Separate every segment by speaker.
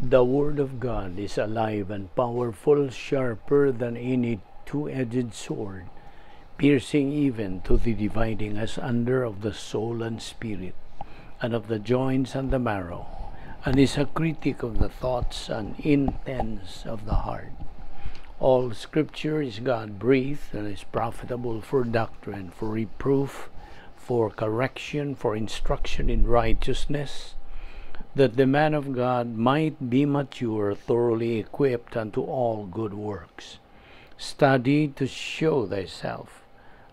Speaker 1: The Word of God is alive and powerful, sharper than any two-edged sword, piercing even to the dividing asunder of the soul and spirit, and of the joints and the marrow, and is a critic of the thoughts and intents of the heart. All Scripture is God-breathed and is profitable for doctrine, for reproof, for correction, for instruction in righteousness, that the man of God might be mature, thoroughly equipped unto all good works. Study to show thyself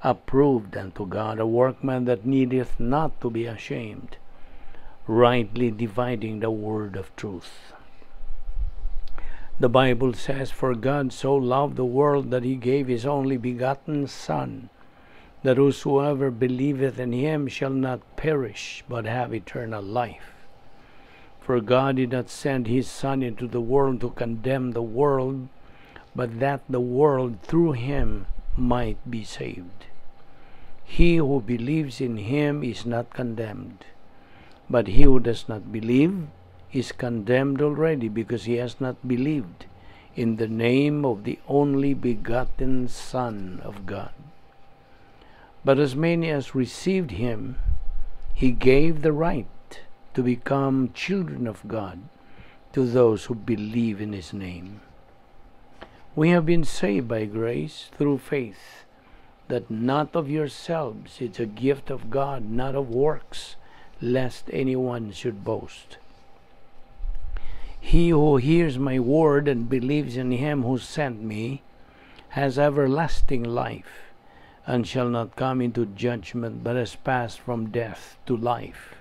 Speaker 1: approved unto God, a workman that needeth not to be ashamed, rightly dividing the word of truth. The Bible says, "For God so loved the world that he gave his only begotten Son, that whosoever believeth in him shall not perish, but have eternal life. For God did not send his Son into the world to condemn the world, but that the world through him might be saved. He who believes in him is not condemned, but he who does not believe is condemned already, because he has not believed in the name of the only begotten Son of God. But as many as received him, he gave the right to become children of God, to those who believe in his name." We have been saved by grace through faith, that not of yourselves, it's a gift of God, not of works, lest anyone should boast. He who hears my word and believes in him who sent me has everlasting life, and shall not come into judgment, but has passed from death to life.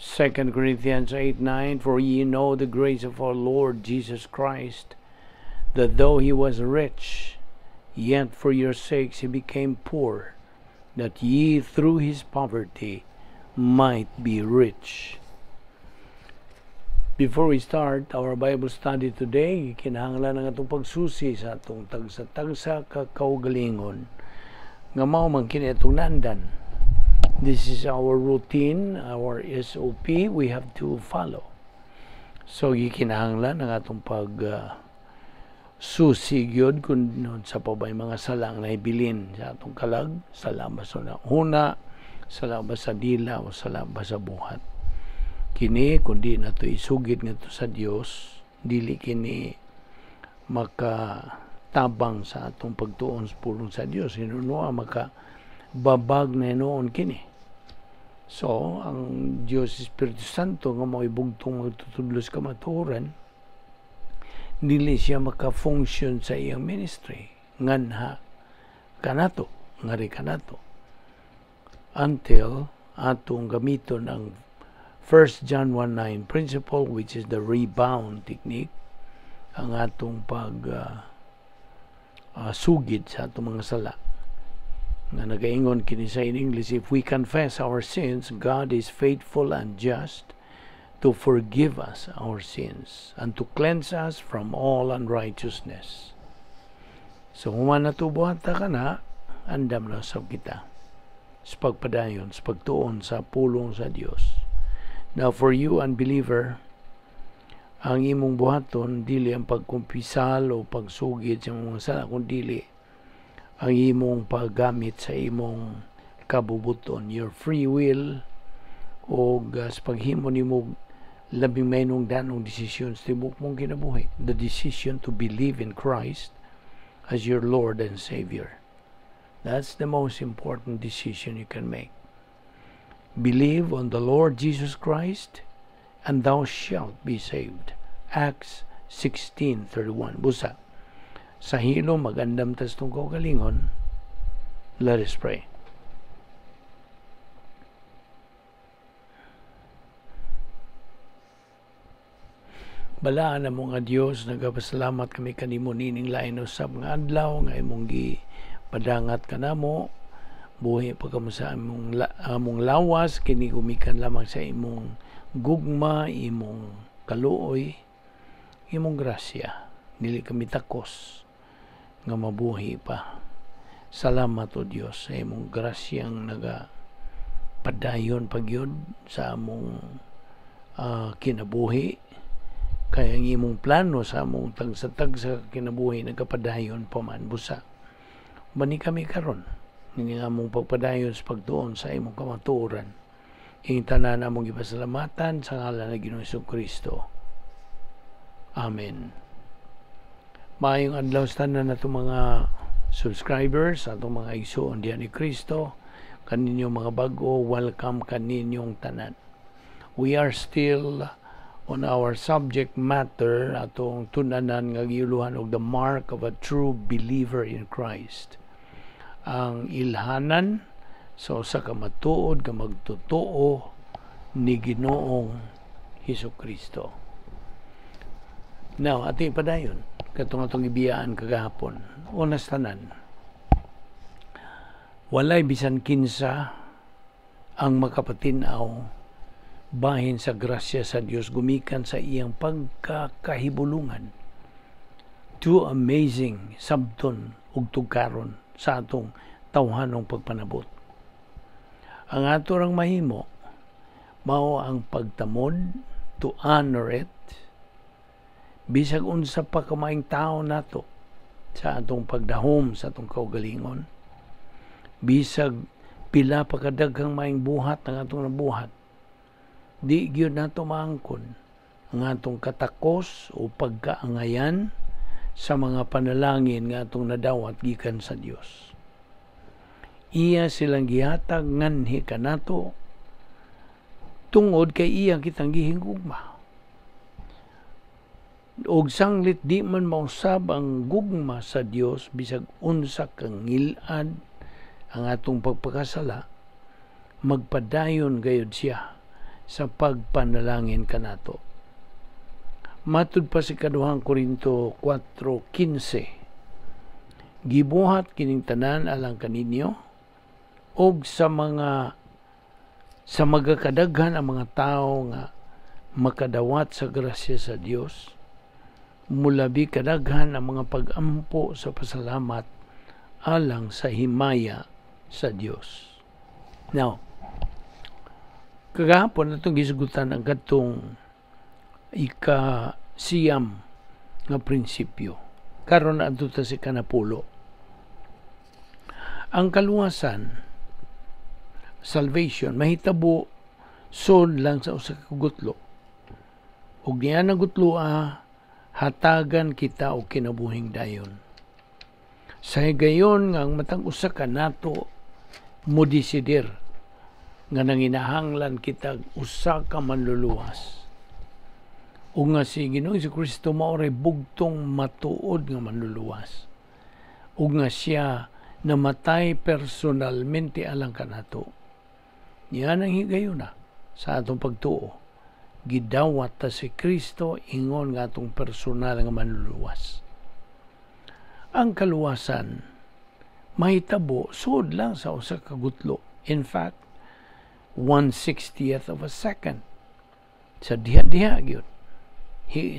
Speaker 1: 2 Corinthians 8:9, "For ye know the grace of our Lord Jesus Christ, that though he was rich, yet for your sakes he became poor, that ye through his poverty might be rich." Before we start our Bible study today, kinahanglan nga itong pagsusi sa atong tagsa-tagsa kakaugalingon, nga mao man kini atong nandan. This is our routine, our SOP we have to follow. So gikinahanglan ang atong susi gyud kun sa pabay mga salang na ibilin sa atong kalag, salamat sa huna, salamat sa dila, o salamat sa buhat. Kini kundi nato isugid ngadto sa Dios, dili kini makatabang sa atong pagtuon sa pulong sa Dios, hinunoa babag na noon kini. So ang Dios Espiritu Santo nga mao ibugtong magtutudlos kamatuoran, dili siya maka-function sa iyang ministry nganha kanato ngari kanato until atong gamiton ang 1 John 1:9 principle, which is the rebound technique, ang atong sugid sa atong mga sala. Nga nagaingon kini sa in English, "If we confess our sins, God is faithful and just to forgive us our sins and to cleanse us from all unrighteousness." So human na tubuhata ka na, andam na sa kita sa pagpadayon, sa pagtuon sa pulong sa Dios. Now for you unbeliever, ang imong buhaton dili ang pagkumpisal o pagsugid sa mga sala, kundi ang imong paggamit sa imong kabubuton, your free will, o sa paghimo nimo labing maynong danong desisyon sa tibok mong kinabuhi. The decision to believe in Christ as your Lord and Savior. That's the most important decision you can make. Believe on the Lord Jesus Christ, and thou shalt be saved. Acts 16:31. Busa. Sa hilo magandam tas tong kaugalingon. Let us pray. Balaan na mo nga Dios, nagapasalamat kami kanimo nining lain usab nga adlaw nga imong gipadangat kanamo. Buhi pa kamo sa among lawas, kini gumikan lamang sa imong gugma, imong kaluoy, imong grasya. Dili kami takos nga mabuhi pa. Salamat o Dios sa imong grasyang padayon pagyud sa among kinabuhi. Kaya ang imong plano sa among tagsatag sa kinabuhi nagkapadayon pa man busa. Bani kami karon nga among pagpadayon sa pagtuon sa imong kamatuoran. Ing tanan among gipasalamatan sa ngalan ng Ginoong Jesucristo. Amen. Maayong adlaw sa tanan nato mga subscribers, atong mga igsoon diyan ni Kristo, kaninyo mga bag-o, welcome kaninyong tanan. We are still on our subject matter atong tunanan nga giuluhan og the mark of a true believer in Christ. Ang ilhanan sa usa ka matuod nga magtotoo ni Ginoong Hesukristo. Now, ating padayon katong atong ibiyaan kagahapon. Una sa tanan, walay bisan kinsa ang makapatinaw bahin sa grasya sa Dios gumikan sa iyang pagkakahibulungan. Too amazing sabton ug tugkaron sa atong tawhanong pagpanabot. Ang ato rang mahimo mao ang pagtamod, to honor it, bisag unsa pa kamaing tao nato sa atong pagdahom sa atong kaugalingon, bisag pila pa kadaghang maing buhat ang atong nabuhat, di gyud nato maangkon ang atong katakos o pagkaangayan sa mga panalangin nga atong nadawat gikan sa Dios. Iya silang gihatag nganhi kanato tungod kay iya kitang gihingugma. Og sanglit di man mausab ang gugma sa Dios bisag unsa kang ngil-ad ang atong pagpakasala, magpadayon gayud siya sa pagpanalangin kanato. Matud pa si kaduhang Korinto 4:15, gibuhat kining tanan alang kaninyo og sa magakadaghan ang mga tao nga makadawat sa grasya sa Dios, mulabi kadaghan ang mga pag-ampo sa pasalamat alang sa himaya sa Dios. Now, kagahapon natong gisgutan ang katong ika-siyam nga prinsipyo. Karon adto ta si kanapulo. Ang kaluwasan, salvation, mahitabo sod lang sa usa ka gutlo. Ug niya na gutloa, hatagan kita og kinabuhing dayon. Sa higayon nga ang matang usa ka nato mo desider nga nanginahanglan kita usa ka manluluwas. O nga si Ginoong Jesucristo maoray bugtong matuod nga manluluwas. O nga siya namatay personalmente alang kanato. Yan ang higayon na sa atong pagtuo. Gidawat ta si Kristo ingon nga atong personal nga manluluwas. Ang kaluwasan mahitabo sud lang sa usa ka gutlo. In fact, 1/60th of a second. Sa diha-diha gyud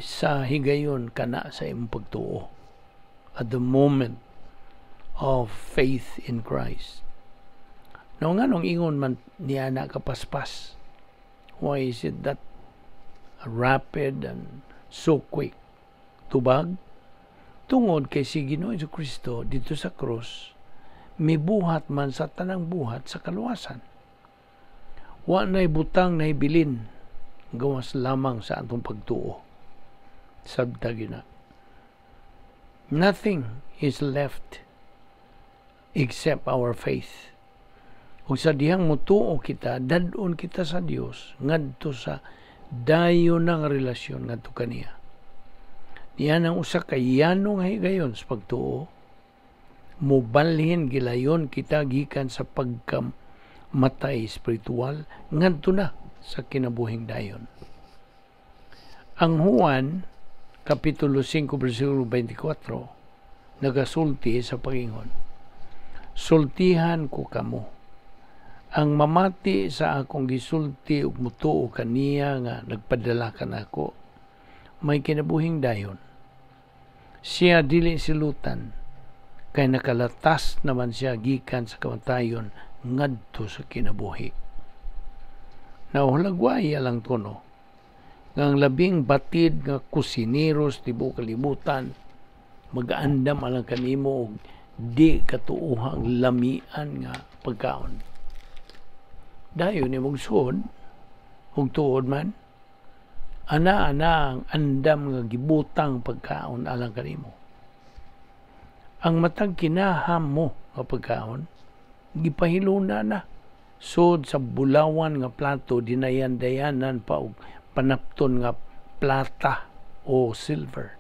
Speaker 1: sa higayon kana sa imong pagtuo at the moment of faith in Christ. Now nga nung ingon man niya na kapaspas, why is it that rapid and so quick? Tubag, tungod kay si Ginoong Jesucristo dito sa krus, mibuhat man sa tanang buhat sa kaluwasan. Wa na'y butang na'y bilin, gawas lamang sa atong pagtuo. Sabta gina. Nothing is left except our faith. Ug sa dihang mutuo kita, dadon kita sa Dios ngadto sa dayon ng relasyon ngadto kaniya. Diyan ang usa ka yanong higayon sa pagtuo, mobalhin gilayon kita gikan sa pagkamatay espiritual ngadto na sa kinabuhing dayon. Ang Juan Kapitulo 5, versikulo 24, nagasulti sa pagingon, sultihan ko kamo, ang mamati sa akong gisulti ug mutuo kaniya nga nagpadala kanako, may kinabuhing dayon. Siya dili silutan, kay nakalatas naman siya gikan sa kamatayon ngadto sa kinabuhi. Nauhulagway alang tono, nga ang labing batid nga kusineros tibuok kalibutan mag-aandam alang kanimo og di katuohang lamian nga pagkaon. Dayon imong suod ug tuod man ana ang andam nga gibutang pagkaon alang kanimo. Ang matag kinaham mo nga pagkaon gipahiluna na sud sa bulawan nga plato dinayan-dayanan pa og panapton nga plata o silver.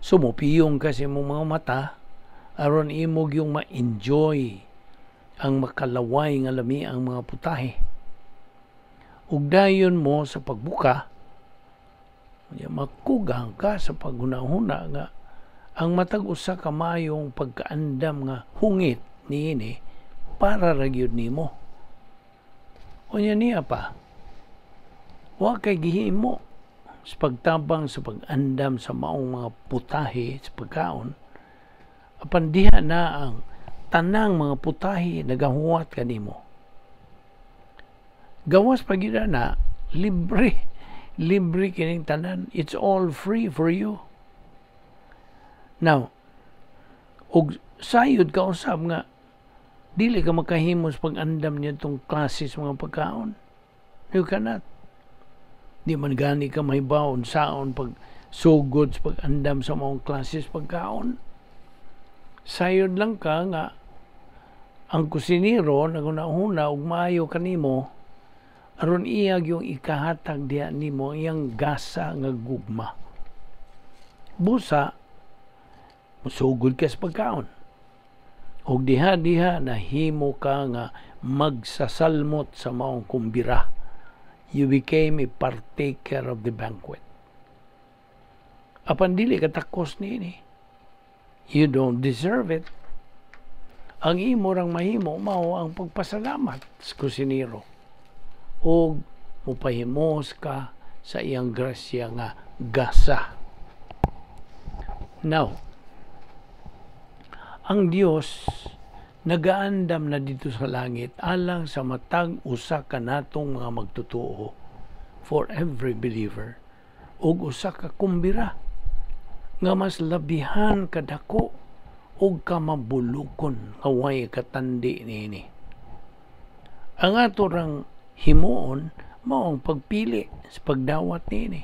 Speaker 1: Sumupiyong kasi mong mga mata aron imog yung ma-enjoy ang makalaway nga lami ang mga putahe. Ug dayon mo sa pagbuka makugang ka sa paghunahuna nga ang matag usa ka mayong pagkaandam nga hungit niini para ra gyud nimo. Unya niya pa wa kay gihimo sa pagtabang sa pag-andam sa maong mga putahe sa pagkaon, apan diha na ang tanang mga putahe nagahuwat kanimo. Gawas pag na, libre kining tanan. It's all free for you. Now, og sayod ka usab nga, dili ka makahimos pag-andam niya itong klases mga pagkaon. You cannot. Di man gani ka may baon saon pag sugod pag andam sa mga klases pagkaon. Sayod lang ka nga ang kusinero nagunahuna og maayo kanimo aron iyag yung ikahatag diha nimo iyang gasa nga gugma. Busa musugod ka sa pagkaon. Og diha nahimo ka nga magsasalmot sa maong kumbira. You became a partaker of the banquet. Apan dili ka takos niini. You don't deserve it. Ang imo rang mahimo mao ang pagpasalamat sa kusinero. O mupahimos ka sa iyang grasya nga gasa. Now, ang Dios nagaandam na dito sa langit alang sa matag usa ka natong mga magtutuo for every believer ug usa ka kumbira nga mas labihan kadako ug kamabulukon nga way katandi niini. Ang ato rang himuon mao ang pagpili sa pagdawat niini.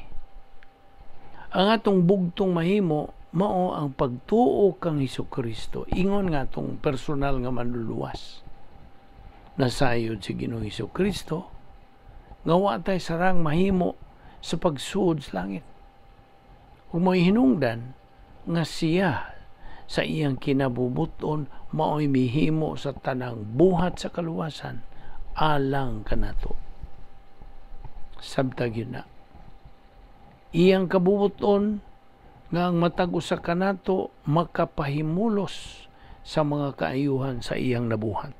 Speaker 1: Ang atong bugtong mahimo mao ang pagtuo kang Hesukristo. Ingon nga itong personal nga manluluwas. Nasayod si Ginoong Hesukristo, nga wa tay sarang mahimo sa pagsuod sa langit. Kung may hinungdan, nga siya sa iyang kinabubuton, mao'y mihimo sa tanang buhat sa kaluwasan, alang kanato. Sabtag yun na. Iyang kabubuton, nga ang matag usa kanato makapahimulos sa mga kaayuhan sa iyang nabuhat.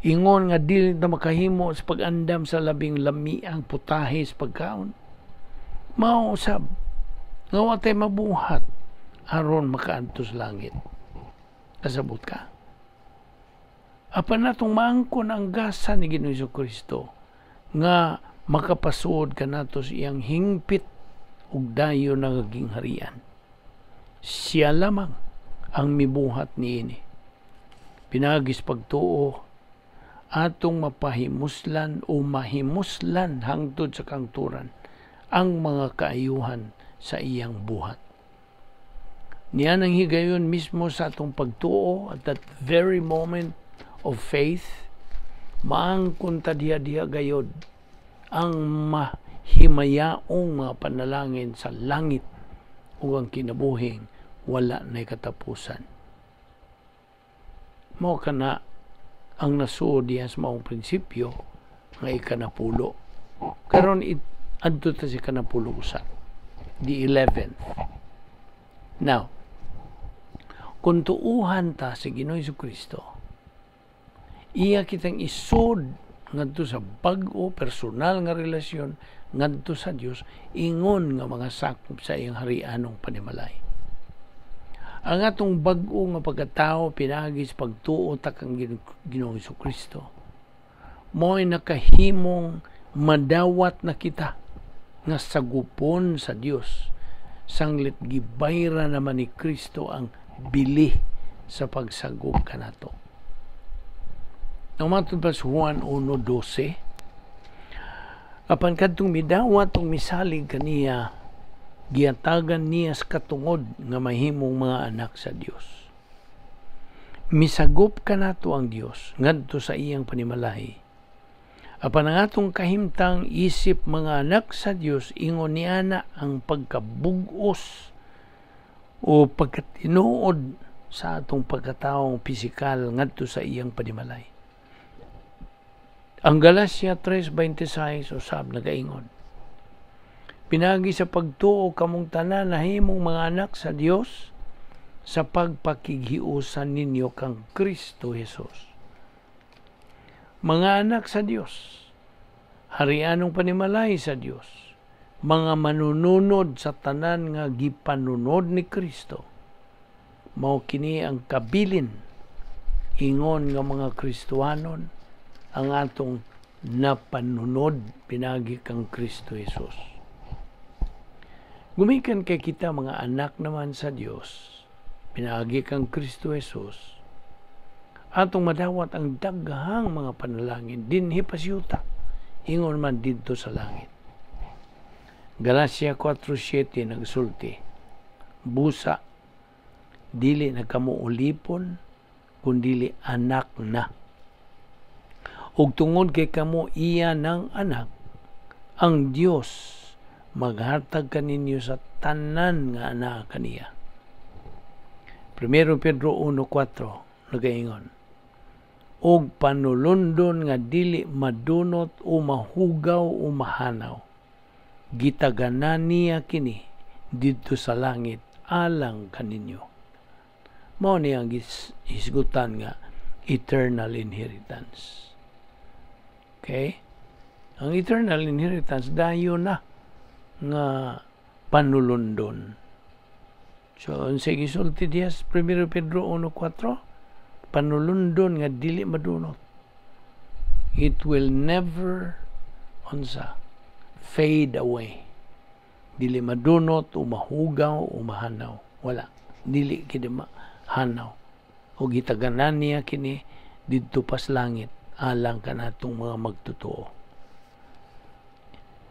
Speaker 1: Ingon nga dili na makahimo sa pag-andam sa labing lami ang putahe sa pagkaon. Mao usab nga wa tay mabuhat aron makaadto sa langit. Kasabot ka. Apan natong maangkon ang gasa ni Ginoong Hesukristo nga makapasuod kanato sa iyang hingpit ug dayo naging harian. Siya lamang ang mibuhat niini. Pinagis pagtuo atong mapahimuslan o mahimuslan hangtod sa kangturan ang mga kaayuhan sa iyang buhat. Niya nang higayon mismo sa atong pagtuo at that very moment of faith, maangkon ta diha gayod ang himayaong mga panalangin sa langit ug ang kinabuhing wala na'y katapusan. Mao kana ang nasuod diha sa maong prinsipyo nga ikanapulo. Karon adto ta si kanapulo usa. The 11th. Now, kung tuuhan ta si Ginoong Hesukristo, iya kitang isud ngadto sa bag-o personal nga relasyon ngadto sa Dios ingon nga mga sakop sa iyang harianong panimalay. Ang atong bag-o nga pagkatao pinagis pagtuo ta kang Ginoong Hesukristo mo'y nakahimong madawat na kita nga sagupon sa Dios sanglit gibayra naman ni Kristo ang bili sa pagsagop kanato. Namatod pa sa Juan 1:12, apan kadtong midawat ug misalig kaniya, giatagan niya sa katungod nga mahimong mga anak sa Dios. Misagop kanato ang Dios ngadto sa iyang panimalahi. Apan ang atong kahimtang isip mga anak sa Dios, ingon niya na ang pagkabugos o pagkatinuod sa atong pagkataong pisikal ngadto sa iyang panimalay. Ang Galacia 3:26 usab nagaingon, pinagi sa pagtuo kamong tanan nahimong mga anak sa Dios sa pagpakighiusan ninyo kang Kristo Jesus. Mga anak sa Dios, harianong panimalay sa Dios, mga manununod sa tanan nga gipanunod ni Kristo, mao kini ang kabilin ingon nga mga Kristohanon ang atong napanunod pinagi kang Kristo Jesus. Gumikan kay kita mga anak naman sa Dios, pinagi kang Kristo Jesus, atong madawat ang daghang mga panalangin dinhi pasyuta ingon man didto sa langit. Galacia 4:7 nagsulti, busa dili na kamo ulipon kundili anak na, ug tungod kay kamo iya ng anak, ang Dios maghatag kaninyo sa tanan nga anak kaniya. 1 Pedro 1:4 nagaingon, og panulundon nga dili madunot o mahugaw o mahanaw, gitaganan niya kini didto sa langit alang kaninyo. Mao ni ang hisgutan nga eternal inheritance. Okay? Ang eternal inheritance dayon na nga panulundon. So, unsay gisulti diha 1 Pedro 1:4, panulundon nga dili madunot. It will never fade away. Dili madunot o mahugaw o mahanaw. Wala. Dili kini mahanaw. O gitaganan niya kini didto pas langit alang kanatong mga magtotoo.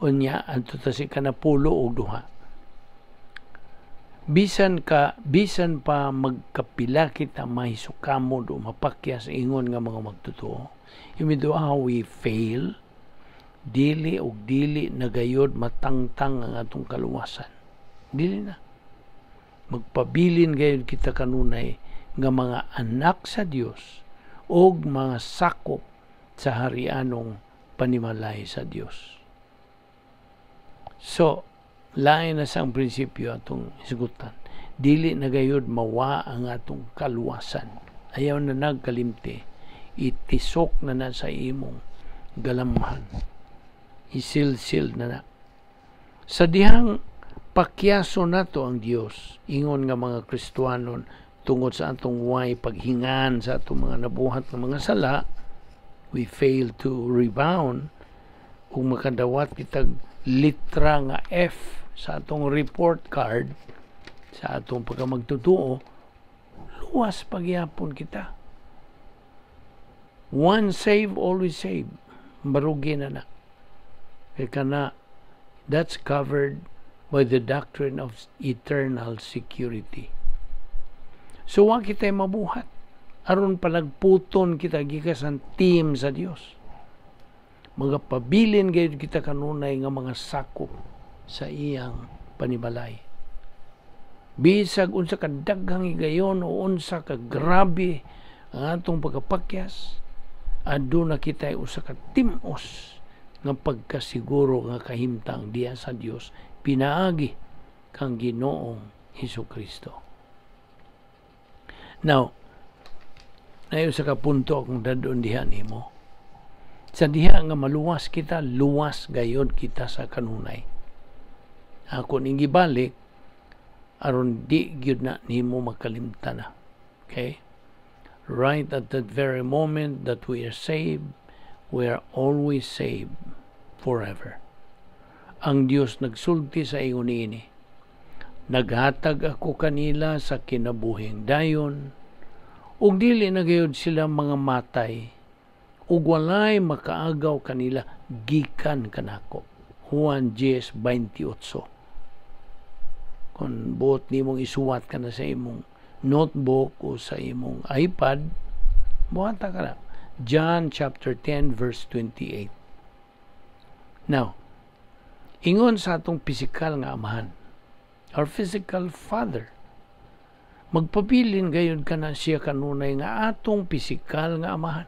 Speaker 1: Unya adto ta si kanapulo og duha. Bisan pa magkapila kita mahisukamod o mapakyas ingon nga mga magtotoo, even though we fail, dili nagayod matangtang ang atong kaluwasan. Dili na. Magpabilin gayud kita kanunay nga mga anak sa Dios o mga sakop sa harianong panimalay sa Dios. So, lain na sa prinsipyo atong isgutan. Dili na gayud mawa ang atong kaluwasan. Ayaw na nagkalimti. Itisok na sa imong galamhan. Isil-sil na. Sa dihang pakyaso nato ang Dios, ingon nga mga Kristohanon, tungod sa atong way paghingan sa atong mga nabuhat ng mga sala, we fail to rebound kung makadawat kitag litra nga F sa atong report card sa atong pagkamagtutuo, luwas pagyapon kita. One save, always save. Barugi na. Kaya that's covered by the doctrine of eternal security. So, wa kita mabuhat. Aron palagputon kita gikas team sa Dios. Mga pabilin gayud kita kanunay nga mga sakop sa iyang panibalay. Bisag unsa ka daghang higayon o unsa ka grabe ang atong pagkapakyas, aduna kita usa ka timos nga pagkasiguro nga kahimtang diya sa Dios pinaagi kang Ginoong Hesukristo. Now, nayo sa kapunto akong dadon diha nimo. Sa diha nga maluwas kita, luwas gayod kita sa kanunay. Ako ning gibalik aron di gyud na nimo makalimtan na. Okay? Right at that very moment that we are saved, we are always saved. forever. Ang Dios nagsulti sa ingon ini. Naghatag ako kanila sa kinabuhing dayon, ug dili na gayud sila mga matay, ug walay makaagaw kanila gikan kanako. Juan 10:28. Kung buot nimong isuwat ka na sa imong notebook o sa imong iPad, buhata ka na. John chapter 10 verse 28. Now, ingon sa atong physical nga amahan, our physical father, magpabilin gayon ka na siya kanunay nga atong physical nga amahan.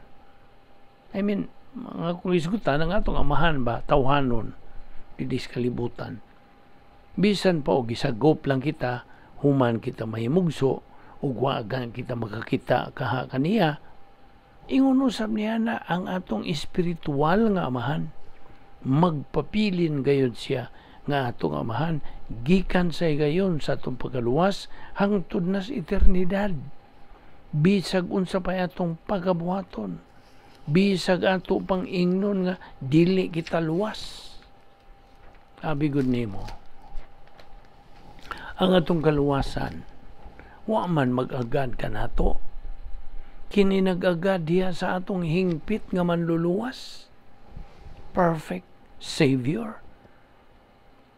Speaker 1: I mean, mga kulisgutan ang atong amahan ba, tawhanon, didis kalibutan. Bisan pa o gisagop lang kita, human kita mahimugso, ug wagan kita makakita kaha kaniya, ingon usab niya na ang atong espiritual nga amahan. Magpapilin gayon siya nga atong amahan, gikan sa gayon sa atong pagkaluwas hangtod na sa eternidad. Bisag unsa pa atong pagabuhaton, bisag ato pang ingnon nga dili kita luwas. Sabi gud nimo, ang atong kaluwasan wa man mag-agad kanato, kini nag-agad diha sa atong hingpit nga manluluwas, perfect Savior.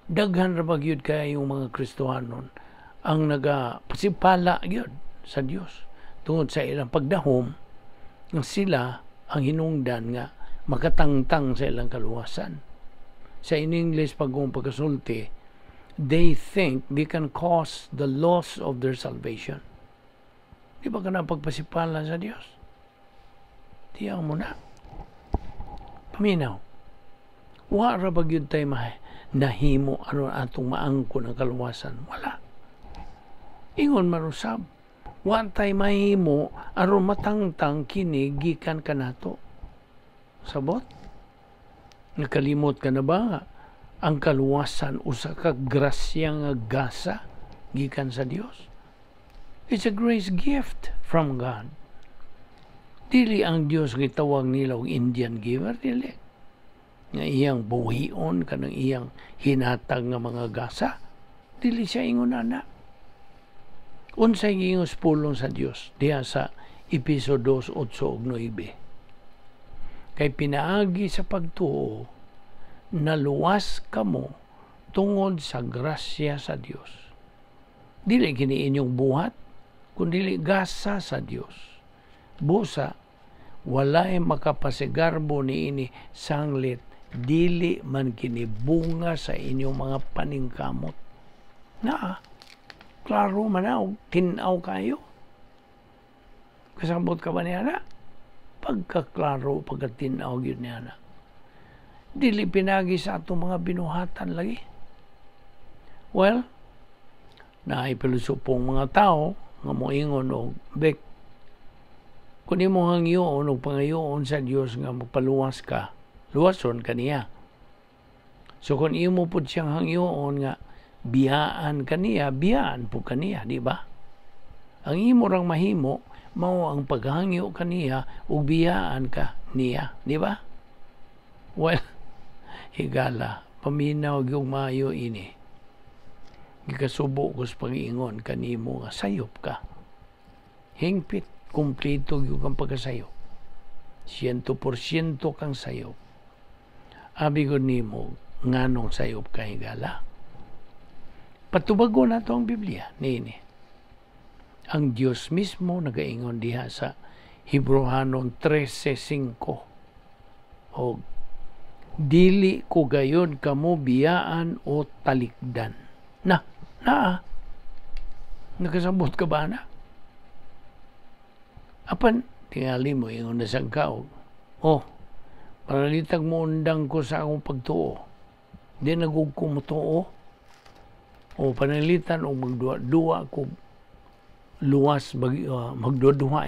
Speaker 1: Daghan ra ba gyud kayong mga Kristohanon ang nagapasipala gyud sa Dios tungod sa ilang pagdahom nga sila ang hinungdan nga makatangtang sa ilang kaluwasan. Sa in English pagkasulti, they think they can cause the loss of their salvation. Di ba ka na pagpasipala sa Dios? Tiyang mo na. Paminaw. Wa ra ba gyud tay nahimo ano atong maangko ng kaluwasan? Wala. Ingon man usab, wa tay mahimo aron matangtang kini gikan kanato. Sabot? Nakalimot ka na ba ang kaluwasan usa ka grasya nga gasa gikan sa Dios? It's a grace gift from God. Dili ang Dios gitawag nila og Indian giver, dili. Nga iyang buhion kanang iyang hinatag nga mga gasa, dili siya ingon ana. Unsay gingos pulong sa Dios diha sa Episodio 8:8-9. Kay pinaagi sa pagtuo, naluwas kamo tungod sa grasya sa Dios. Dili kini inyong buhat, kundi gasa sa Dios. Busa, walay makapasigarbo ni ini sanglit, dili man kinibunga sa inyong mga paningkamot. Na, klaro man na, tinaw kayo. Kasabot ka ba niya na? Pagkaklaro, pagkatinaw yun niya na. Dili pinagi sa atong mga binuhatan lagi. Well, naipilusupong mga tao, nga moingon o bek, kung imo hangyoon o pangayoon sa Dios nga magpaluwas ka, luwason kaniya. So kung imo pud siyang hangyoon nga biyaan kaniya, biyaan po kaniya, di ba? Ang imo rang mahimo mao ang paghangyo kaniya ug biyaan ka niya, di ba? Well, higala, paminaw gyud maayo ini. Gikasubo ko sa pangingon kanimo nga sayop ka. Hingpit, kumplito gyud kang pagkasayop. 100% kang sayop. Abi ko nimo nganong sayop ka higala. Patubago na to ang Biblia nini. Ang Dios mismo nagaingon diha sa Hebrehanon 13:5. O dili ko gayon kamo biyaan o talikdan. Nakasabot ka ba na? Apan, tingali mo yung nasang kao. Paralitag mo undang ko sa akong pagtuo. Di nagugko mo tuo. Panalitan o magduwa-duwa ko luwas, magduwa-duwa,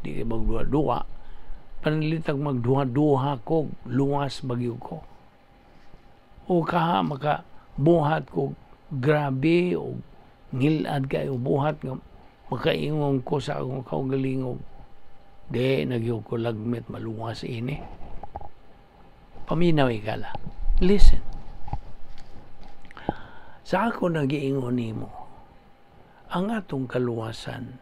Speaker 1: di magduwa-duwa. Panalitag magduwa-duwa ko luwas bagyo ko. Kaha makabuhat ko grabe o ngilad kayo buhat nga makaingong ko sa akong kaugalingog. Nagyo ko lagmet maluwas ini. Paminaw ikala. Listen. Sa ako nagiingon nimo, ang atong kaluwasan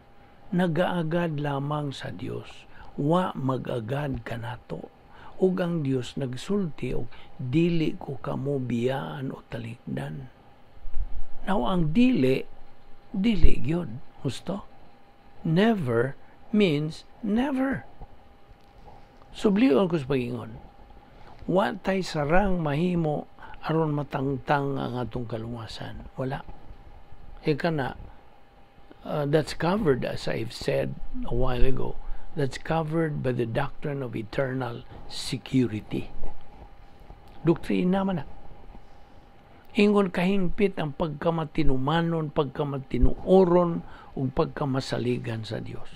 Speaker 1: nagaagad lamang sa Dios, wa magagad kanato. Ug ang Dios nagsulti og dili ko kamo biyaan o talikdan. Now ang dili gyud, husto? Never means never. Sublion ko sa pagingon. Wa tay sarang mahimo aron matangtang ang atong kaluwasan. Wala. Ika na, that's covered, as I've said a while ago, that's covered by the doctrine of eternal security. Doktrina man na. Ingon kahingpit ang pagkamatinumanon, pagkamatinuoron, ug pagkamasaligan sa Dios.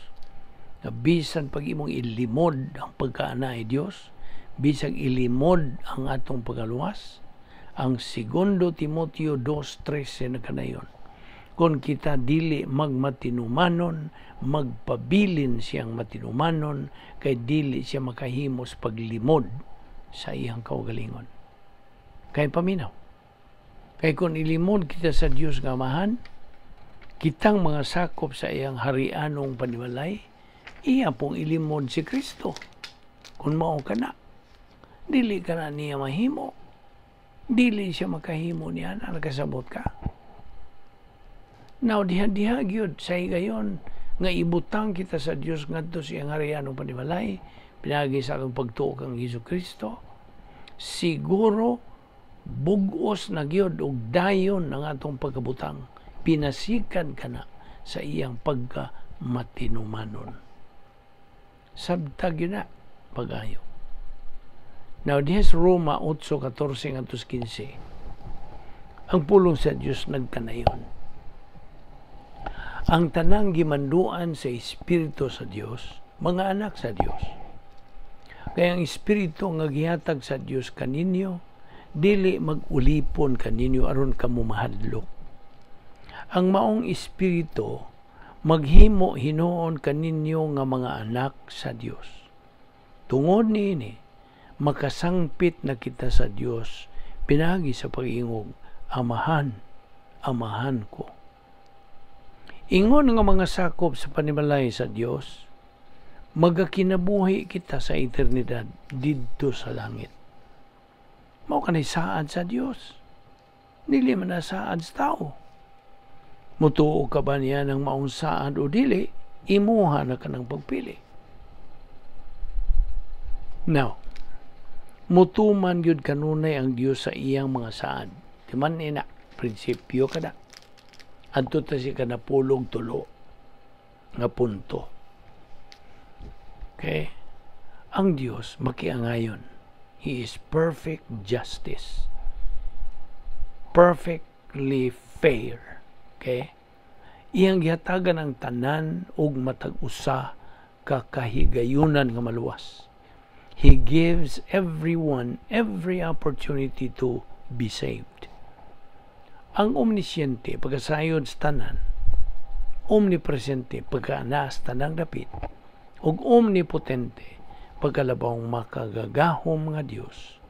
Speaker 1: Bisan pag imong ilimod ang pagkaanay Dios, bisag ilimod ang atong pagaluwas, ang 2 Timoteo 2:13 na kanayon. Kung kita dili magmatinumanon, magpabilin siyang matinumanon, kay dili siya makahimos paglimod sa iyang kaugalingon. Kay paminaw. Kay kung ilimod kita sa Dios nga Amahan, kitang mga sakop sa iyang harianong panimalay, iya pong ilimod si Kristo. Kung mao ka na, dili ka na niya mahimo. Dili siya makahimo niya na nakasabot ka. Now, diha gyud sa gayon nga ibutang kita sa Dios ngadto sa iyang harianong panimalay, pinagi sa atong pagtuo kang Hesukristo, siguro bugos na gyud og dayon ang atong pagkabutang, pinasikan ka na sa iyang pagkamatinumanon. Sabtag yun na pag-ayo. Now, this Roma 8:14-15, ang pulong sa Diyos nagkanayon. Ang tanang gimanduan sa Espiritu sa Diyos, mga anak sa Diyos. Kaya ang Espiritu nga gihatag sa Diyos kaninyo, dili mag-ulipon kaninyo aron kamo mahadlok. Ang maong Espiritu maghimo hinuon kaninyo nga mga anak sa Diyos. Tungod niini, makasangpit na kita sa Diyos, pinagi sa pag-ingog, Amahan, Amahan ko. Ingon nga mga sakop sa panimalay sa Diyos, magakinabuhi kita sa eternidad didto sa langit. Mao kanay saad sa Diyos. Dili man na saad sa tao. Mutuo ka ba niya ng maong saad o dili, imuha na ka ng pagpili. Now, mutuman yun kanunay ang Diyos sa iyang mga saad. Timan ina, prinsipyo ka na. Adto ta si ka na pulong tulo nga punto. Okay? Ang Diyos makiangayon. He is perfect justice. Perfectly fair. Okay? Iyang gihatagan ang tanan ug matag-usa ka kahigayunan nga maluwas. He gives everyone every opportunity to be saved. Ang omnisyente pagkasayod sa tanan, omnipresente pagkaana sa tanang dapit, ug omnipotente pagkalabawang makagagahom nga Dios,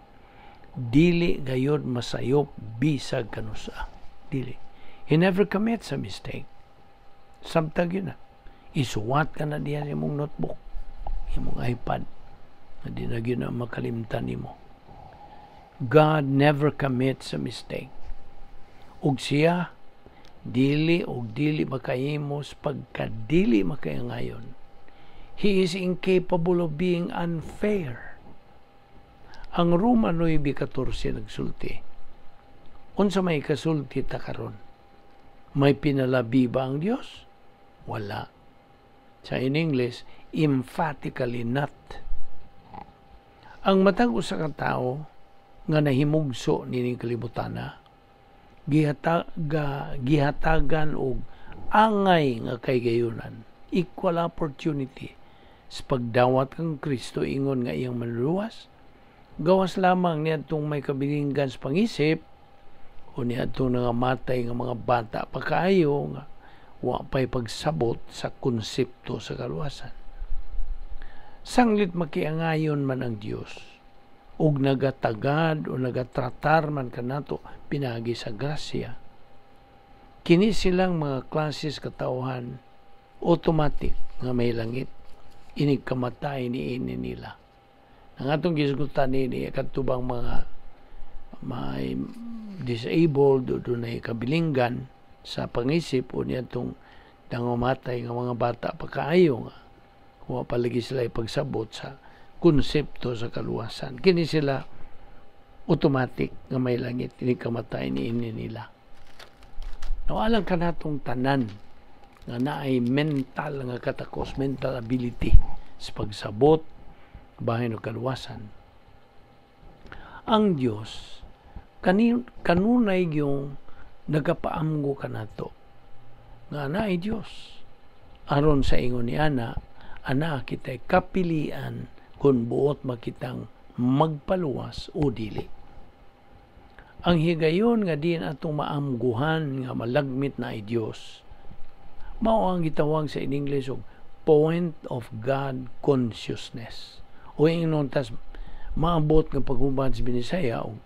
Speaker 1: dili gayod masayop bisag kanusa. Dili. He never commits a mistake. Samtag yun na. Isuwat ka na diyan imong notebook, imong iPad, na di na yun na makalimtan nimo. God never commits a mistake. Ug siya, dili makahimos pagkadili makayangayon. He is incapable of being unfair. Ang Roma 9:14 nagsulti, unsa may kasulti ta karon? May pinalabi ba ang Dios? Wala. Sa in English, emphatically not. Ang matag usa ka tawo nga nahimugso nining kalibutana, gihatagan og angay nga kaygayunan, equal opportunity sa pagdawat kang Kristo ingon nga iyang manluwas. Gawas lamang niadtong may kabilinggan sa pangisip o niadtong nangamatay nga mga bata pa kaayo nga wa pay pagsabot sa konsepto sa kaluwasan. Sanglit makiangayon man ang Dios ug nagatagad o nagatratar man kanato pinagi sa grasya, kini silang mga klases katawhan automatic nga may langit inig kamatay ni ini nila. Ang atong gisgutan ni katubang mga may disabled o dunay kabilinggan sa pangisip o niyatong nangamatay nga mga bata pagkaayo nga kung palagi sila ipagsabot sa konsepto sa kaluwasan. Kini sila automatic nga may langit inig kamatay ni ini nila. Alang ka natong tanan nga naay mental nga katakos, mental ability sa pagsabot bahin o kaluwasan. Ang Dios kanunay yung nagapaamgo kanato nga naay Dios aron sa ingon ni ana kita'y kapilian kung buot makitang magpaluwas o dili. Ang higayon nga din atong maamguhan nga malagmit na ay Dios mao ang gitawag sa in English og point of God consciousness, o ingnon tas maabot nga paghubad sa Binisaya og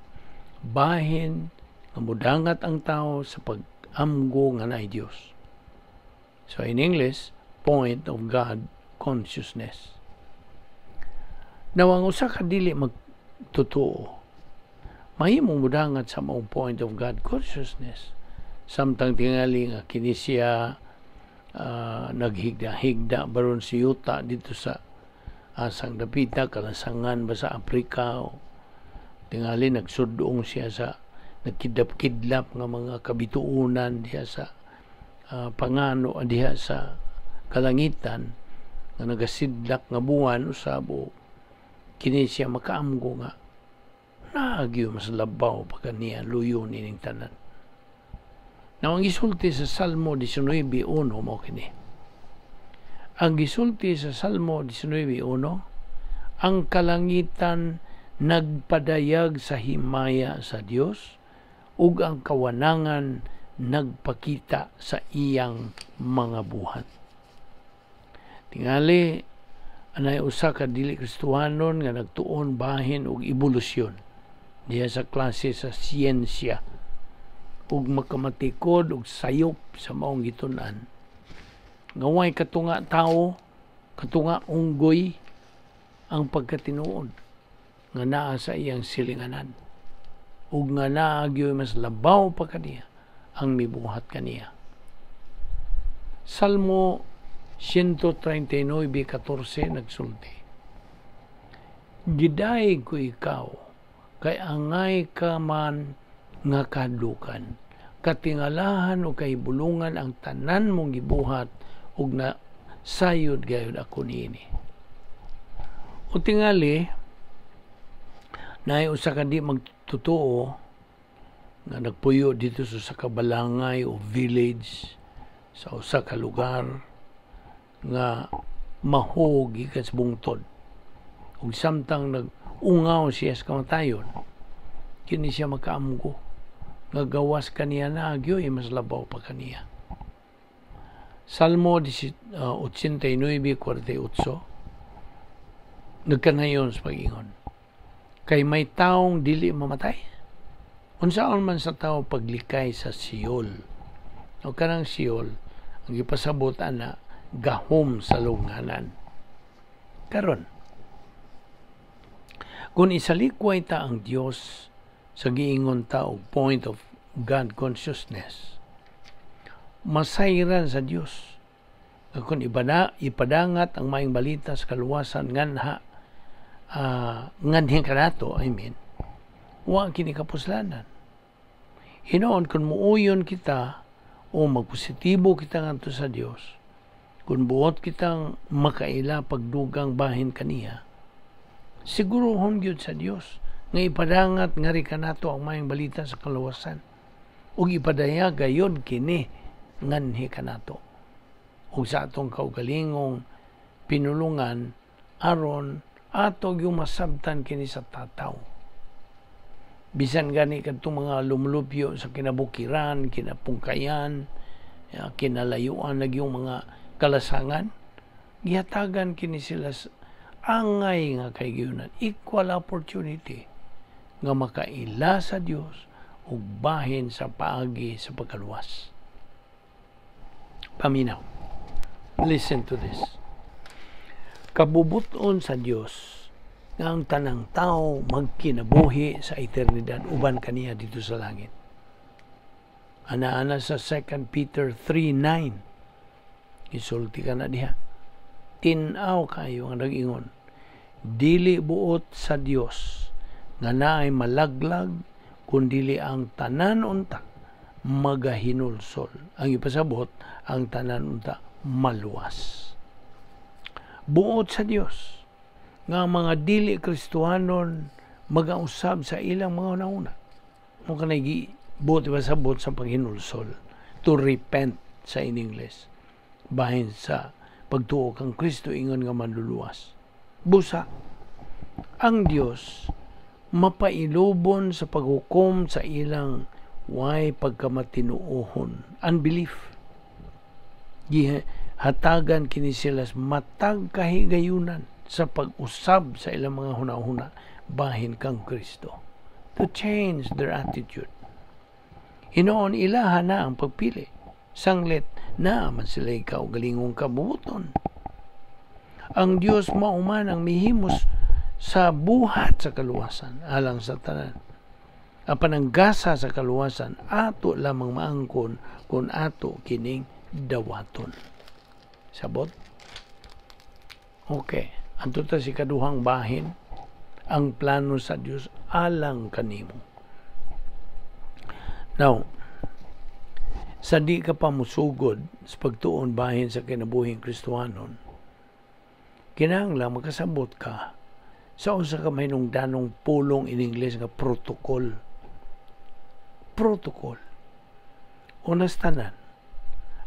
Speaker 1: bahin nga mudangat ang tao sa pag-amgo nga naay Dios. So in English, point of God consciousness. Now ang usa ka dili magtotoo mahimong mudangat sa maong point of God consciousness. Samtang tingali nga kini siya naghigda-higda baron si yuta dito sa asang dapita kalasangan ba sa Afrika, o tingali nagsudong siya sa nagkidlap-kidlap nga mga kabituunan diha sa pangano diha sa kalangitan nga nagasidlak nga buwan usabo kini siya makaamgo nga naagyo mas labaw pagkaniya luyo nining tanan. Now, ang gisulti sa Salmo 19:1 mo kini. Ang gisulti sa Salmo 19:1, ang kalangitan nagpadayag sa himaya sa Dios ug ang kawanangan nagpakita sa iyang mga buhat. Tingali anay usa ka dili Kristiyanon nga nagtuon bahin og ebolusyon diha sa klase sa siyensya ug makamatikod og sayop sa maong gitun-an. Ngaway katunga tao, katunga unggoy ang pagkatinuod nga naa sa iyang silinganan ug nga naagyoy mas labaw pa kaniya ang mibuhat kaniya. Salmo 139:14 nagsulti, gidaig ko ikaw kay angay ka man nga kadlukan, katingalahan o kahibulungan ang tanan mong gibuhat ug na sayod gayud ako niini. O tingali naay usa ka di magtotoo nga nagpuyo dito sa kabalangay o village sa usa ka lugar nga mahugi kas bungtod ug samtang nag-ungaw siya sa kamatayon, kini siya makaamgo nga gawas kaniya na agyoy mas labaw pa kaniya. Salmo 89:48 nagkanayon sa pag-ingon, kay may taong dili mamatay, unsaon man sa tao paglikay sa Siol. O kanang Siol ang gipasabot ana gahom sa lunghanan. Karon kung isalikway ta ang Dios sa giingon ta og point of God consciousness, masayran sa Dios kung ipadangat ang maayong balita sa kaluwasan nganha nganhin kanato, wa kini kapuslanan. Hinoon kung muuyon kita o magpositibo kita ngadto sa Dios, kung buot kitang makaila pagdugang bahin kaniya, sigurohon gyud sa Dios nga ipadangat nga ri kanato ang maayong balita sa kaluwasan ug ipadaya gayon kini nganhi kanato ug sa atong kaugalingong pinulungan aron ato yung masabtan kini sa tataw. Bisan gani kadtong mga lumulupyo sa kinabukiran, kinapungkayan, kinalayuan lagi yung mga kalasangan, gihatagan kini sila angay nga kaygyunan, equal opportunity nga makaila sa Dios ug bahin sa paagi sa pagkaluwas. Paminaw. Listen to this. Kabubuton sa Dios nga ang tanang tao magkinabuhi sa eternidad uban kaniya dito sa langit. Ana-ana sa 2 Peter 3:9. Isulti ka na diha. Tinaw kayo ang nag-ingon. Dili buot sa Dios nga naay malaglag kundili ang tanan unta magahinulsol. Ang ipasabot, ang tanan unta maluwas. Buot sa Dios nga mga dili Kristohanon magausab sa ilang mga una-una. Mo kanay buot ipasabot sa paghinulsol. To repent sa in English. Bahin sa pagtuo kang Kristo ingon nga manluluwas. Busa, ang Dios mapailubon sa paghukom sa ilang way pagkamatinuohon, unbelief. Hatagan kini sila matag kahigayunan sa pag-usab sa ilang mga hunahuna bahin kang Kristo. To change their attitude. Hinoon ilaha na ang pagpili. Sanglit na man sila ikaw galingong kabubuton. Ang Dios mauman ang mihimos sa buhat sa kaluwasan alang sa tanan. Apan ang gasa sa kaluwasan ato lamang maangkon kung ato kining dawaton. Sabot? Okay. Anto ta si kaduhang bahin ang plano sa Dios alang kanimo. Now, sa di ka pa musugod sa pagtuon bahin sa kinabuhing Kristohanon, kinahanglan makasabot ka sa usa ka mahinungdanong pulong in English nga protocol. Protocol. Unas tanan,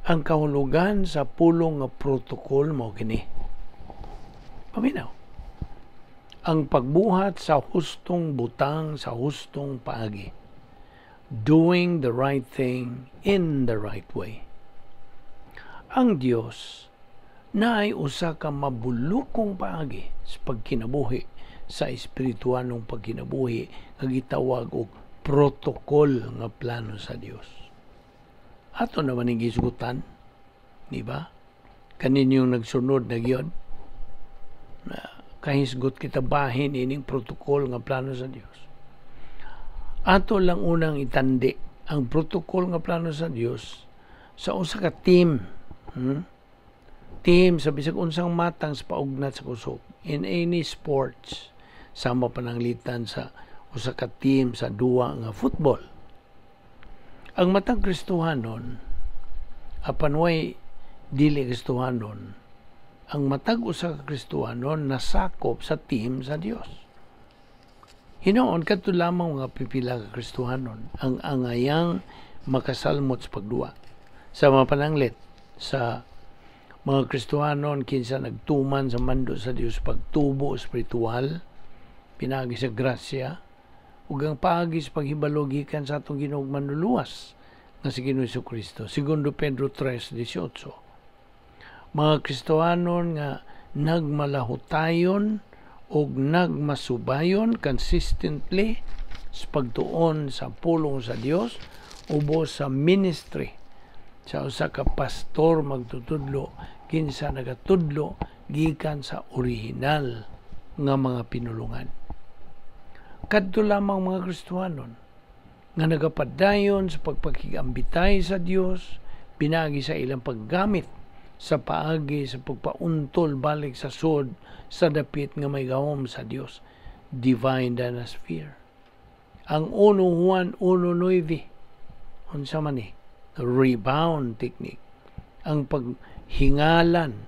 Speaker 1: ang kahulugan sa pulong nga protocol mao kini. Paminaw. Ang pagbuhat sa hustong butang sa hustong paagi. Doing the right thing in the right way. Ang Dios naay usa ka mabulukong paagi sa pagkinabuhi sa espiritualong pagkinabuhi nga gitawag og protocol nga plano sa Dios. Ato naman ning gisgutan, di ba? Kaninyong nagsunod na gyud na kahisgot kita bahin ining protocol nga plano sa Dios. Ato lang unang itandi ang protocol nga plano sa Dios sa usa ka team. Team sa bisag unsang matang sa paugnat sa kusog. In any sports, sama pananglitan sa usa ka team sa duwa nga football. Ang matang Kristohanon, apan way dili Kristohanon, ang matag usa ka Kristohanon nasakop sa team sa Dios. Hinoon kadto lamang mga pipila ka Kristohanon ang angayang makasalmot sa pagduwa. Sa mga pananglit sa mga Kristohanon kinsa nagtuman sa mando sa Dios pagtubo espiritual, pinagi sa grasya, ug ang paagi sa paghibalo gikan sa atong Ginoong manluluwas nga si Ginoong Jesucristo. Segundo Pedro 3:18. Mga Kristohanon nga nagmalahutayon og nagmasubayon consistently sa pagtuon sa pulong sa Dios ubos sa ministry sa usa ka pastor magtutudlo kinsa nagatudlo gikan sa orihinal nga mga pinulungan. Kadto lamang mga Kristohanon nga nagapadayon sa pagpakigambitay sa Dios pinagi sa ilang paggamit sa paagi sa pagpauntol balik sa sod sa dapit nga may gahom sa Dios, divine dynasty. Ang 1 Juan 1:9 unsa man ni rebound technique, ang paghingalan,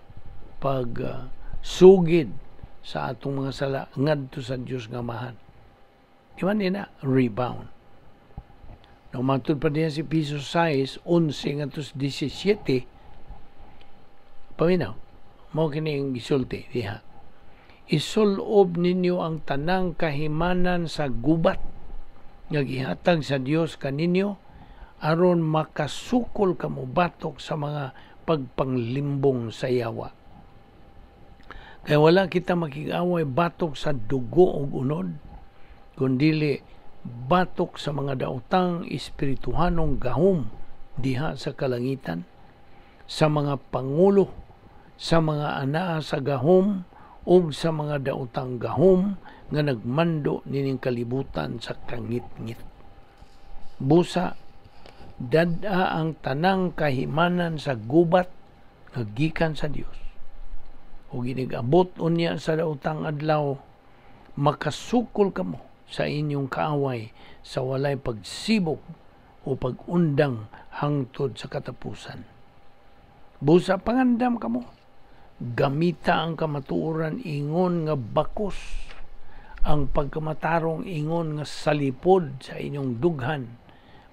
Speaker 1: sugid sa atong mga sala ngadto sa Dios nga amahan. Di man na rebound. Nang matud pa diya si piso 6 11 ngadto 17. Paminaw, mo kini ang gisulti diha. Isulob ninyo ang tanang kahimanan sa gubat nga gihatag sa Dios kaninyo aron makasukol kamo batok sa mga pagpanglimbong sa yawa. Kaya wala kita makig-away batok sa dugo ug unod, kundili batok sa mga daotang espirituhanong gahom diha sa kalangitan, sa mga pangulo, sa mga anaa sa gahom, ug sa mga daotang gahom nga nagmando nining kalibutan sa kangit-ngit. Busa, dada ang tanang kahimanan sa gubat nga gikan sa Dios. Ug inigabot unya sa daotang adlaw, makasukol kamo sa inyong kaaway sa walay pagsibok o pag-undang hangtod sa katapusan. Busa pangandam kamo, gamita ang kamatuoran ingon nga bakos, ang pagkamatarong ingon nga salipod sa inyong dughan,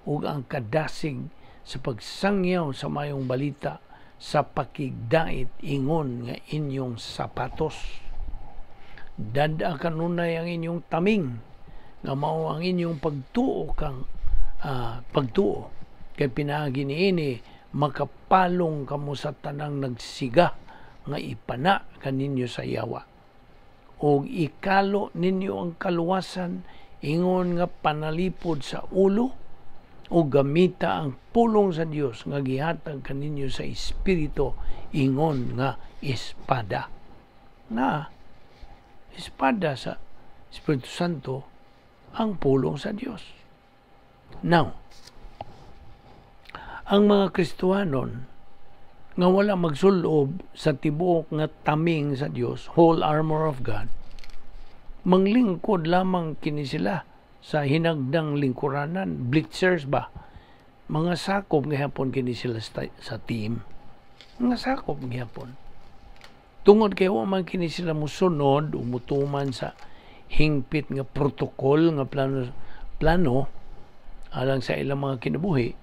Speaker 1: ug ang kadasig sa pagsangyaw sa mayong balita, sa pakigdait ingon nga inyong sapatos. Dada kanunay ang inyong taming, nga mao ang inyong pagtuo kay pinaagi niini makapalong kamo sa tanang nagsiga nga ipana kaninyo sa yawa. O ikalo ninyo ang kaluwasan ingon nga panalipod sa ulo, o gamita ang pulong sa Dios nga gihatag kaninyo sa espiritu ingon nga espada. Na espada sa Espiritu Santo ang pulong sa Dios. Now, ang mga Kristiyanon nga wala magsulob sa tibuok nga taming sa Dios, whole armor of God, manglingkod lamang kini sila sa hinagdang lingkuranan, blitzers ba? Mga sakop gihapon kini sila sa team. Mga sakop gihapon. Tungod kay wa man kini sila musunod o mutuman sa hingpit nga protokol nga plano alang sa ilang mga kinabuhi,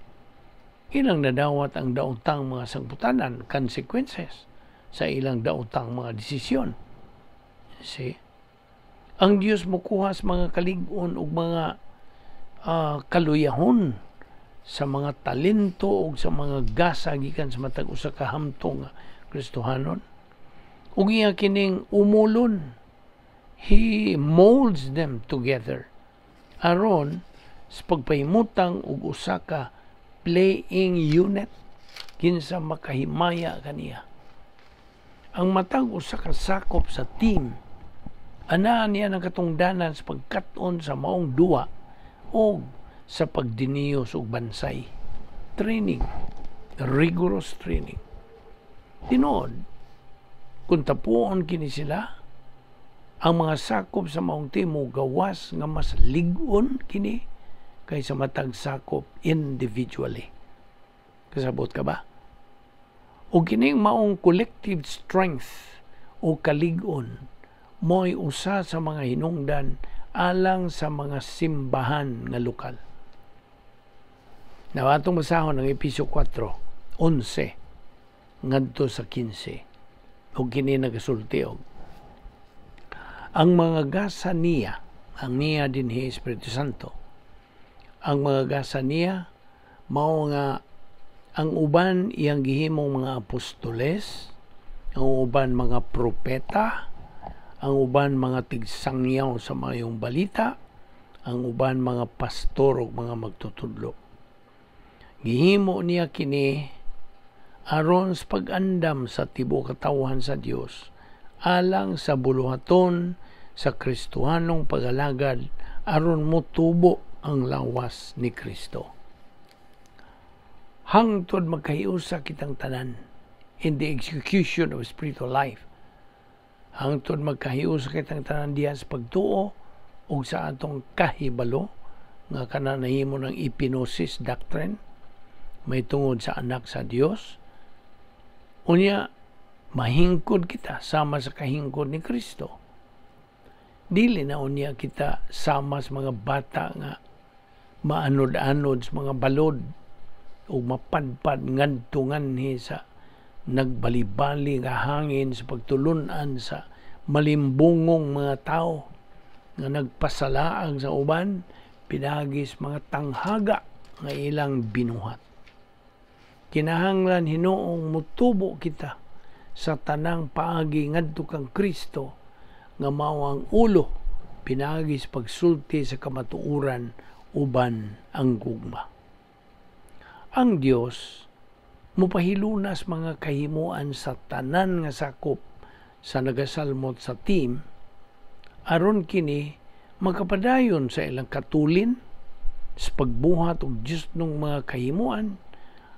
Speaker 1: ilang nadawat ang daotang mga sangputanan, consequences sa ilang daotang mga desisyon. See? Ang Diyos mokuha sa mga kalig-on ug mga kaluyahon, sa mga talento ug sa mga gasa gikan sa matag usa ka hamtong Kristohanon. Ug iya kining umulon, He molds them together aron sa pagpahimutang ug usa ka playing unit kinsa makahimaya kaniya. Ang matag usa ka sakop sa team, ana niya ng katungdanan sa pagkat-on sa maong duwa o sa pagdiniyos ug bansay. Training, rigorous training. Tinuod, kung tapuon kini sila, ang mga sakop sa maong team mo gawas nga mas lig-on kini kaysa matag sakop individually. Kasabot ka ba? O kining maong collective strength o kalig-on mo'y usa sa mga hinungdan alang sa mga simbahan nga lokal. Nawatong masahon ng Efesio 4:11 ngadto sa 15. O kini nagasultiog. Ang mga gasa niya, ang niya dinhi Espiritu Santo, ang mga gasa niya mao nga ang uban iyang gihimong mga apostoles, ang uban mga propeta, ang uban mga tigsangyaw sa mayong balita, ang uban mga pastor ug mga magtutudlo. Gihimo niya kini aron sa pag-andam sa tibuok katawhan sa Dios, alang sa buluhaton sa Kristohanong pag-alagad aron motubo ang lawas ni Kristo. Hangtod magkahiusa kitang tanan in the execution of spiritual life. Hangtod magkahiusa kitang tanan diha sa pagtuo o sa atong kahibalo nga kananahimo ng epinosis doctrine, may tungod sa anak sa Dios. Unya, mahingkod kita sama sa kahingkod ni Kristo. Dili na unya kita sama sa mga bata nga maanod-anod sa mga balod o mapadpad ngadtungan sa nagbalibali nga hangin sa pagtulunan sa malimbungong mga tao nga nagpasalaang sa uban pinagis mga tanghaga nga ilang binuhat. Kinahanglan hinuong mutubo kita sa tanang paagi ngadto kang Kristo nga mao ang ulo pinagi sa pagsulti sa kamatuuran uban ang gugma. Ang Dios mupahilunas mga kahimuan sa tanan nga sakop sa nagasalmot sa team aron kini magkapadayon sa ilang katulin sa pagbuhat og Dios ng mga kahimuan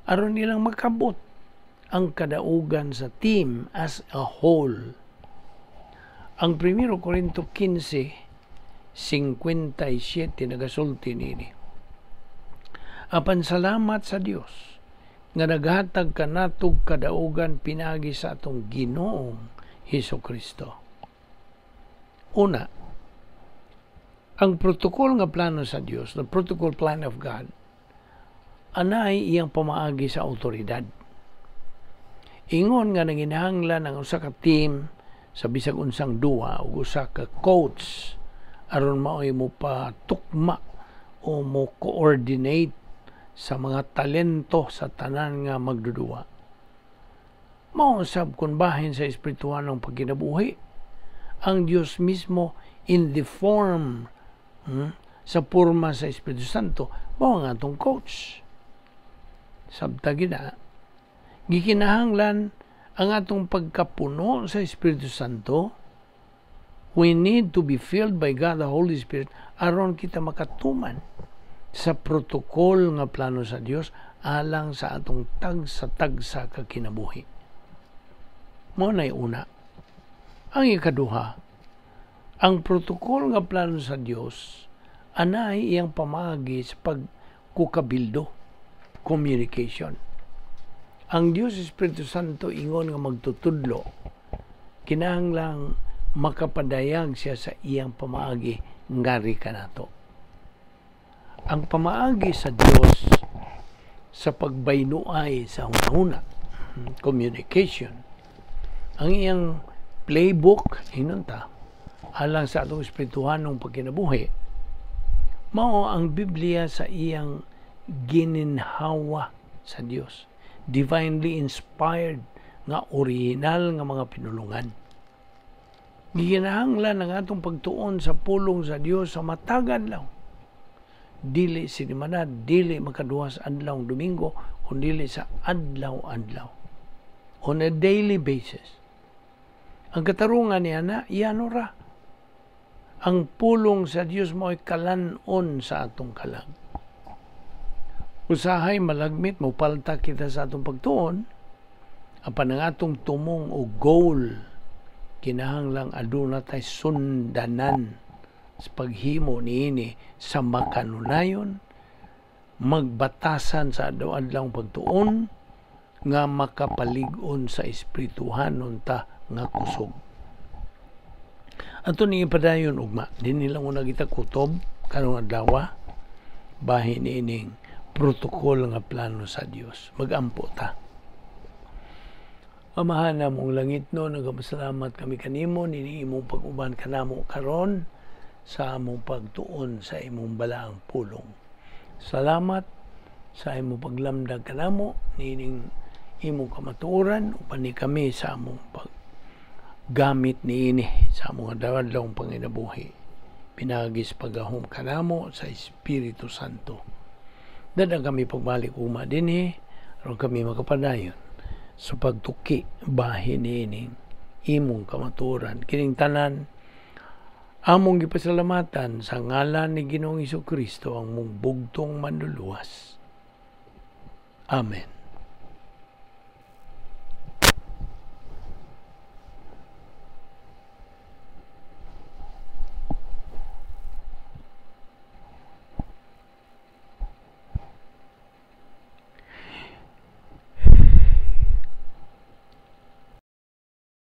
Speaker 1: aron ilang makabot ang kadaugan sa team as a whole. Ang 1 Korinto 15:57 nagasulti nini. Apan salamat sa Dios nga naghatag kanatog kadaugan pinagi sa atong Ginoong Hesukristo. Una, ang protocol nga plano sa Dios, the protocol plan of God, anay iyang pamaagi sa autoridad. Ingon nga nanginahanglan ang usa ka team sa bisag unsang duwa o usa ka coach aron maoy mo pa tukma o mo coordinate sa mga talento sa tanan nga magduduwa. Mausab kung bahin sa espirituhan ng pagkinabuhi, ang Diyos mismo in the form sa porma sa Espiritu Santo, mao nga atong coach. Sabta gina, gikinahanglan ang atong pagkapuno sa Espiritu Santo. We need to be filled by God the Holy Spirit aron kita makatuman sa protokol nga plano sa Dios alang sa atong tagsa ka kinabuhi. Mao nay una. Ang ikaduha, ang protokol nga plano sa Dios anay iyang pamagi sa pagkukabildo, communication. Ang Dios Espiritu Santo ingon nga magtutudlo, kinahanglang makapadayag siya sa iyang pamaagi ngari kanato. Ang pamaagi sa Dios sa pagbaynuay sa hunahuna, communication, ang iyang playbook hinunta alang sa atong espirituhanong pagkinabuhi, mao ang Biblia sa iyang gininhawa sa Dios, divinely inspired nga original nga mga pinulungan. Gikinahanglan ang atong pagtuon sa pulong sa Dios sa matag adlaw, dili sinimana, dili makaduha sa adlaw Domingo, kundi sa adlaw-adlaw on a daily basis. Ang katarungan niya na iyano ra, ang pulong sa Dios mo'y kalanon sa atong kalag. Usahay malagmit mo palta kita sa atong pagtuon, apan ang atong tumong o goal kinahanglang aduna tay sundanan sa paghimo niini sa makanunayon, magbatasan sa adlaw-adlaw pagtuon nga makapalig-on sa espirituhanon ta nga kusog. Ato ni ipadayon ugma, din nilang una kita kutob kanong adlaw bahin ining protokol nga plano sa Dios. Magampo ta. Amahan na mong langit no, nagpasalamat kami kanimo nini imong pag-uban kanamo karon sa among pagtuon sa imong balaang pulong. Salamat sa imong paglamdag kanamo nining imong kamatuoran upan ni kami sa among gamit niini sa among adlaw-adlawng panginabuhi. Pinagis pagahom kanamo sa Espiritu Santo. Dadang kami pagbalik uma dinhi aron kami makapadayon sa pagtuki bahin niining imong kamatuoran. Kining tanan among gipasalamatan sa ngalan ni Ginoong Hesukristo ang mong bugtong manluluwas. Amen.